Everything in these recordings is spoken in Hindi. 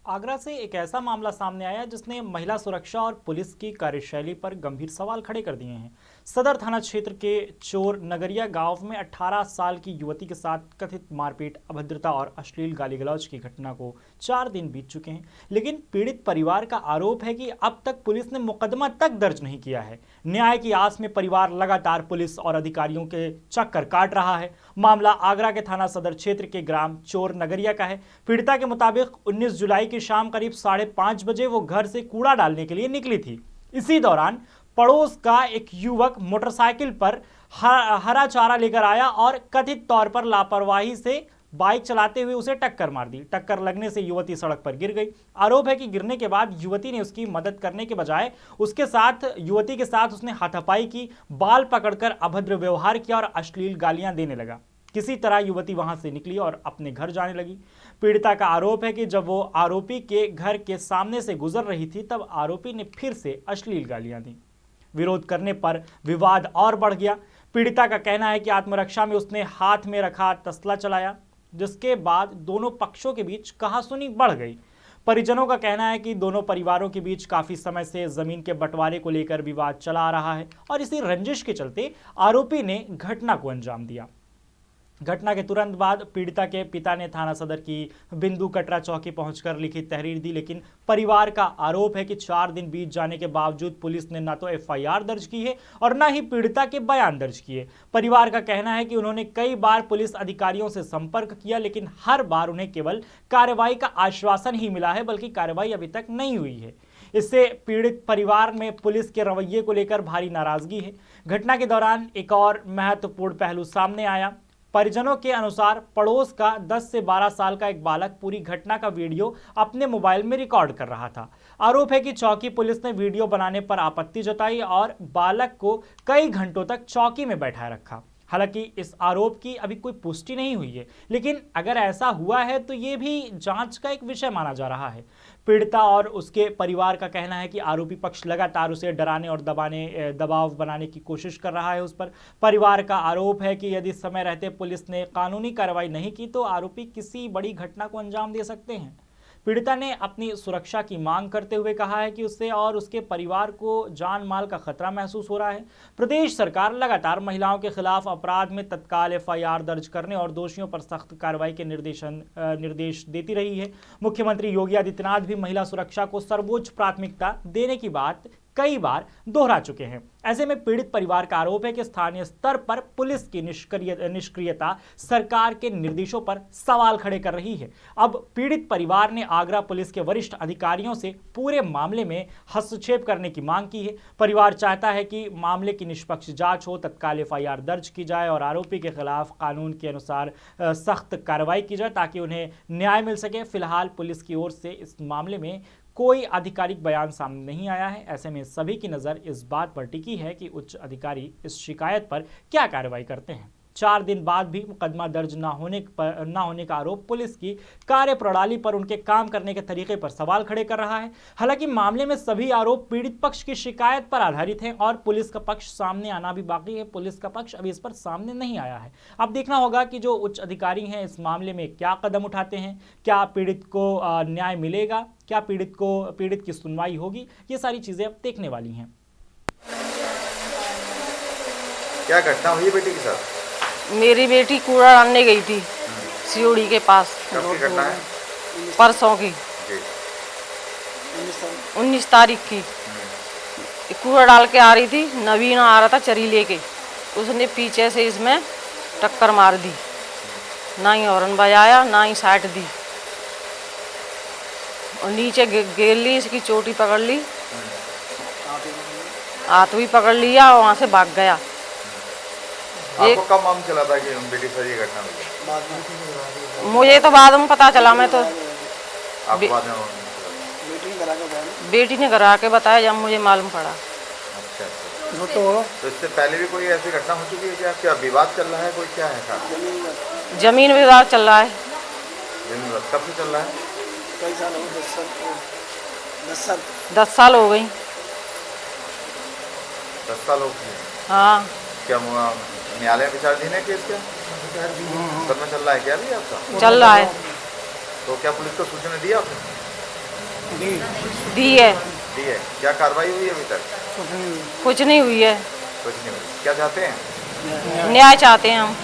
आगरा से एक ऐसा मामला सामने आया जिसने महिला सुरक्षा और पुलिस की कार्यशैली पर गंभीर सवाल खड़े कर दिए हैं। सदर थाना क्षेत्र के चोर नगरिया गांव में 18 साल की युवती के साथ कथित मारपीट, अभद्रता और अश्लील गाली गलौज की घटना को 4 दिन बीत चुके हैं, लेकिन पीड़ित परिवार का आरोप है कि अब तक पुलिस ने मुकदमा तक दर्ज नहीं किया है। न्याय की आस में परिवार लगातार पुलिस और अधिकारियों के चक्कर काट रहा है। मामला आगरा के थाना सदर क्षेत्र के ग्राम चोर नगरिया का है। पीड़िता के मुताबिक 19 जुलाई की शाम करीब 5:30 बजे वो घर से कूड़ा डालने के लिए निकली थी। इसी दौरान पड़ोस का एक युवक मोटरसाइकिल पर हरा चारा लेकर आया और कथित तौर पर लापरवाही से बाइक चलाते हुए उसे टक्कर मार दी। टक्कर लगने से युवती सड़क पर गिर गई। आरोप है कि गिरने के बाद युवती ने उसकी मदद करने के बजाय युवती के साथ उसने हाथापाई की, बाल पकड़कर अभद्र व्यवहार किया और अश्लील गालियां देने लगा। किसी तरह युवती वहां से निकली और अपने घर जाने लगी। पीड़िता का आरोप है कि जब वो आरोपी के घर के सामने से गुजर रही थी तब आरोपी ने फिर से अश्लील गालियां दी। विरोध करने पर विवाद और बढ़ गया। पीड़िता का कहना है कि आत्मरक्षा में उसने हाथ में रखा तसला चलाया, जिसके बाद दोनों पक्षों के बीच कहासुनी बढ़ गई। परिजनों का कहना है कि दोनों परिवारों के बीच काफी समय से जमीन के बंटवारे को लेकर विवाद चला आ रहा है और इसी रंजिश के चलते आरोपी ने घटना को अंजाम दिया। घटना के तुरंत बाद पीड़िता के पिता ने थाना सदर की बिंदु कटरा चौकी पहुंचकर लिखित तहरीर दी, लेकिन परिवार का आरोप है कि 4 दिन बीत जाने के बावजूद पुलिस ने न तो एफआईआर दर्ज की है और न ही पीड़िता के बयान दर्ज किए। परिवार का कहना है कि उन्होंने कई बार पुलिस अधिकारियों से संपर्क किया, लेकिन हर बार उन्हें केवल कार्रवाई का आश्वासन ही मिला है, बल्कि कार्रवाई अभी तक नहीं हुई है। इससे पीड़ित परिवार में पुलिस के रवैये को लेकर भारी नाराजगी है। घटना के दौरान एक और महत्वपूर्ण पहलू सामने आया। परिजनों के अनुसार पड़ोस का 10 से 12 साल का एक बालक पूरी घटना का वीडियो अपने मोबाइल में रिकॉर्ड कर रहा था। आरोप है कि चौकी पुलिस ने वीडियो बनाने पर आपत्ति जताई और बालक को कई घंटों तक चौकी में बैठाए रखा। हालांकि इस आरोप की अभी कोई पुष्टि नहीं हुई है, लेकिन अगर ऐसा हुआ है तो ये भी जांच का एक विषय माना जा रहा है। पीड़िता और उसके परिवार का कहना है कि आरोपी पक्ष लगातार उसे डराने और दबाव बनाने की कोशिश कर रहा है उस पर। परिवार का आरोप है कि यदि समय रहते पुलिस ने कानूनी कार्रवाई नहीं की तो आरोपी किसी बड़ी घटना को अंजाम दे सकते हैं। पीड़िता ने अपनी सुरक्षा की मांग करते हुए कहा है कि उससे और उसके परिवार को जान माल का खतरा महसूस हो रहा है। प्रदेश सरकार लगातार महिलाओं के खिलाफ अपराध में तत्काल एफआईआर दर्ज करने और दोषियों पर सख्त कार्रवाई के निर्देश देती रही है। मुख्यमंत्री योगी आदित्यनाथ भी महिला सुरक्षा को सर्वोच्च प्राथमिकता देने की बात कई बार दोहरा चुके हैं। ऐसे में पीड़ित परिवार का आरोप है कि स्थानीय स्तर पर पुलिस की निष्क्रियता सरकार के निर्देशों पर सवाल खड़े कर रही है। अब पीड़ित परिवार ने आगरा पुलिस के वरिष्ठ अधिकारियों से पूरे मामले में हस्तक्षेप करने की मांग की है। परिवार चाहता है कि मामले की निष्पक्ष जांच हो, तत्काल एफआईआर दर्ज की जाए और आरोपी के खिलाफ कानून के अनुसार सख्त कार्रवाई की जाए ताकि उन्हें न्याय मिल सके। फिलहाल पुलिस की ओर से इस मामले में कोई आधिकारिक बयान सामने नहीं आया है। ऐसे में सभी की नज़र इस बात पर टिकी है कि उच्च अधिकारी इस शिकायत पर क्या कार्रवाई करते हैं। 4 दिन बाद भी मुकदमा दर्ज न होने का आरोप पुलिस की कार्यप्रणाली पर, उनके काम करने के तरीके पर सवाल खड़े कर रहा है। हालांकि मामले में सभी आरोप पीड़ित पक्ष की शिकायत पर आधारित हैं और पुलिस का पक्ष सामने आना भी बाकी है। पुलिस का पक्ष अभी इस पर सामने नहीं आया है। अब देखना होगा कि जो उच्च अधिकारी हैं इस मामले में क्या कदम उठाते हैं। क्या पीड़ित को न्याय मिलेगा, क्या पीड़ित की सुनवाई होगी, ये सारी चीजें अब देखने वाली हैं। क्या घटना हुई बेटी के साथ? मेरी बेटी कूड़ा डालने गई थी सियोड़ी के पास। कब की घटना है? परसों की, 19 तारीख की। कूड़ा डाल के आ रही थी, नवीन आ रहा था चरी लेके, उसने पीछे से इसमें टक्कर मार दी। ना ही हॉर्न बजाया ना ही साइड दी और नीचे गिर ली, इसकी चोटी पकड़ ली, हाथ भी पकड़ लिया और वहाँ से भाग गया। आपको कब मालूम चला था कि बेटी से ये घटना हुई? मुझे तो बाद में पता चला। मैं तो आपको बाद में बेटी ने करा के बताया जब मुझे मालूम पड़ा। अच्छा। तो इससे पहले भी कोई ऐसी घटना हो चुकी है क्या? क्या विवाद चल रहा है कोई? क्या है का? जमीन विवाद चल रहा है। जमीन विवाद कब से चल रहा है? कई साल हो गए, 10 साल हो गई। 10 साल हो गए। हाँ। क्या न्यायालय विचाराधीन है केस? क्या मुकदमा चल रहा है क्या अभी आपका? चल रहा है। तो क्या पुलिस को सूचना दी आपने? दी है। दी है। क्या कार्रवाई हुई अभी तक? कुछ नहीं हुई है। कुछ नहीं हुई। क्या चाहते हैं? न्याय चाहते हैं हम।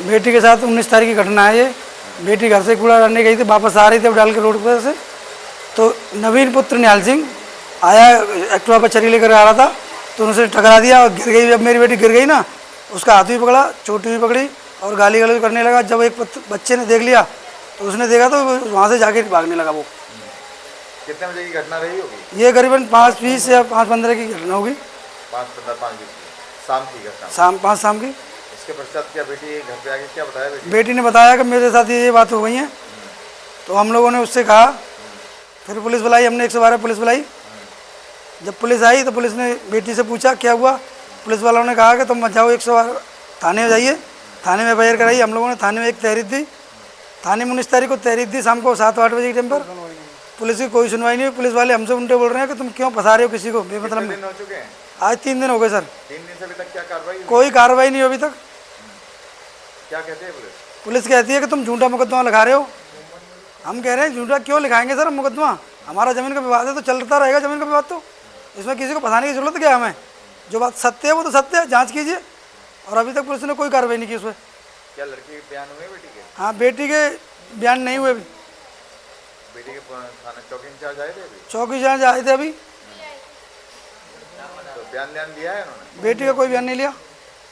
बेटी के साथ 19 तारीख की घटना है ये। बेटी घर से कूड़ा डालने गई थी, वापस आ रही थी अब डाल के रोड पर से, तो नवीन पुत्र निहाल सिंह आया, एक्टिवा पर चरी लेकर आ रहा था, तो उनसे टकरा दिया और गिर गई। जब मेरी बेटी गिर गई ना, उसका हाथ भी पकड़ा, चोटी भी पकड़ी और गाली गलौज करने लगा। जब एक बच्चे ने देख लिया तो उसने देखा तो वहाँ से जाके भागने लगा वो। कितने बजे की घटना रही होगी? ये करीबन 5:20 या 5:15 की घटना होगी। 5:20 शाम की घटना। शाम 5 शाम की। इसके पश्चात क्या बेटी घर पे आके क्या बताया? बेटी ने बताया कि मेरे साथ ये बात हो गई है। तो हम लोगों ने उससे कहा, फिर पुलिस बुलाई, हमने 112 पुलिस बुलाई। जब पुलिस आई तो पुलिस ने बेटी से पूछा क्या हुआ। पुलिस वालों ने कहा कि तुम मत जाओ, 112 थाने में जाइए। थाने में FIR कराई। हम लोगों ने थाने में एक तहरीर दी। थाने में 19 तारीख को तहरीर दी, शाम को 7-8 बजे के टाइम पर। पुलिस की कोई सुनवाई नहीं हुई। पुलिस वाले हमसे उल्टे बोल रहे हैं कि तुम क्यों फंसा रहे हो किसी को बेमतलब में। दिन हो चुके हैं? आज 3 दिन हो गए सर। 3 दिन से अभी तक क्या कार्रवाई हुई? कोई कार्रवाई नहीं हुई अभी तक। क्या कहते हैं पुलिस? पुलिस कहती है कि तुम झूठा मुकदमा लगा रहे हो। हम कह रहे हैं झूठा क्यों लिखाएंगे सर हम मुकदमा? हमारा ज़मीन का विवाद है तो चलता रहेगा ज़मीन का विवाद। तो इसमें किसी को फंसाने की जरूरत क्या है हमें? जो बात सत्य है वो तो सत्य है, जांच कीजिए। और अभी तक पुलिस ने कोई कार्रवाई नहीं की उसमें। क्या लड़की के बयान हुए बेटी के? हाँ, बेटी के बयान नहीं हुए अभी। बेटी के थाना चौकी इंचार्ज आए थे अभी? चौकी इंचार्ज आए थे अभी। तो बयान दिया है उन्होंने? बेटी का कोई बयान नहीं लिया।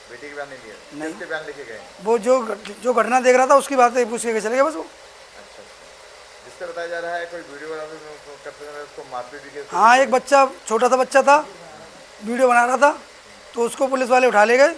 बेटी के बयान नहीं लिया? नहीं। किसके बयान लिखे गए? वो जो घटना देख रहा था उसकी बात पूछ के चले गए बस वो। अच्छा। जिससे बताया जा रहा है कोई वीडियो करते समय उसको मारपीट भी की? हाँ, एक बच्चा, छोटा सा बच्चा था, वीडियो बना रहा था, तो उसको पुलिस वाले उठा ले गए।